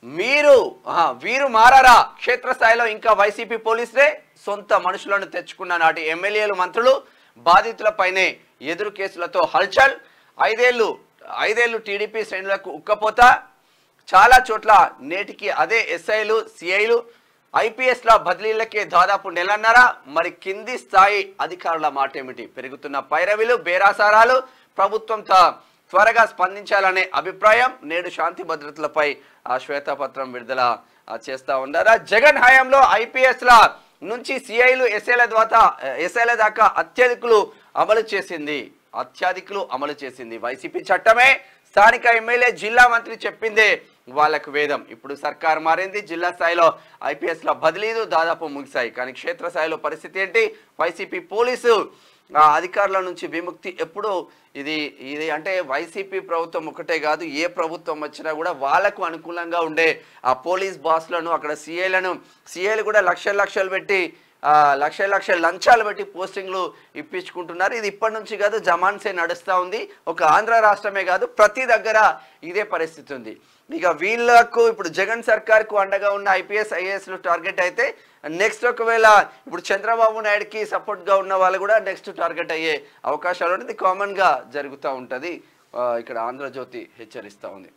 మీరు వీరు మారారా? క్షేత్రస్థాయిలో ఇంకా వైసీపీ పోలీసులే సొంత మనుషులను తెచ్చుకున్న నాటి ఎమ్మెల్యేలు మంత్రులు బాధితులపైనే ఎదురు కేసులతో హల్చల్. ఐదేళ్లు టీడీపీ శ్రేణులకు ఉక్కపోతా. చాలా చోట్ల నేటికి అదే ఎస్ఐలు సిఐలు ఐపీఎస్ల బదిలీలకే దాదాపు నెలన్నర. మరి కింది స్థాయి అధికారుల మాట ఏమిటి? పెరుగుతున్న పైరవీలు బేరాసారాలు ప్రభుత్వం త్వరగా స్పందించాలనే అభిప్రాయం. నేడు శాంతి భద్రతలపై శ్వేతపత్రం విడుదల చేస్తా ఉన్నారా? జగన్ హయాంలో ఐపీఎస్ల నుంచి సిఐలు ఎస్ఐల దాకా అత్యధికులు అమలు చేసింది వైసీపీ చట్టమే. స్థానిక ఎమ్మెల్యే జిల్లా మంత్రి చెప్పిందే వాళ్ళకు వేదం. ఇప్పుడు సర్కార్ మారింది. జిల్లా స్థాయిలో ఐపీఎస్ల బదిలీలు దాదాపు ముగిశాయి. కానీ క్షేత్రస్థాయిలో పరిస్థితి ఏంటి? వైసీపీ పోలీసు అధికారుల నుంచి విముక్తి ఎప్పుడు? ఇది అంటే వైసీపీ ప్రభుత్వం ఒకటే కాదు, ఏ ప్రభుత్వం వచ్చినా కూడా వాళ్ళకు అనుకూలంగా ఉండే ఆ పోలీస్ బాస్లను, అక్కడ సిఐలు కూడా లక్షలు పెట్టి లక్షల లంచాలు పెట్టి పోస్టింగ్లు ఇప్పించుకుంటున్నారు. ఇది ఇప్పటి నుంచి కాదు, జమాన్సే నడుస్తూ ఉంది. ఒక ఆంధ్ర రాష్ట్రమే కాదు, ప్రతి దగ్గర ఇదే పరిస్థితి ఉంది. ఇక వీళ్ళకు ఇప్పుడు జగన్ సర్కార్కు అండగా ఉన్న ఐపీఎస్ ఐఏఎస్లు టార్గెట్ అయితే నెక్స్ట్ ఒకవేళ ఇప్పుడు చంద్రబాబు నాయుడుకి సపోర్ట్గా ఉన్న వాళ్ళు కూడా నెక్స్ట్ టార్గెట్ అయ్యే అవకాశాలు ఉంటుంది. కామన్గా జరుగుతూ ఉంటుంది. ఇక్కడ ఆంధ్రజ్యోతి హెచ్చరిస్తూ ఉంది.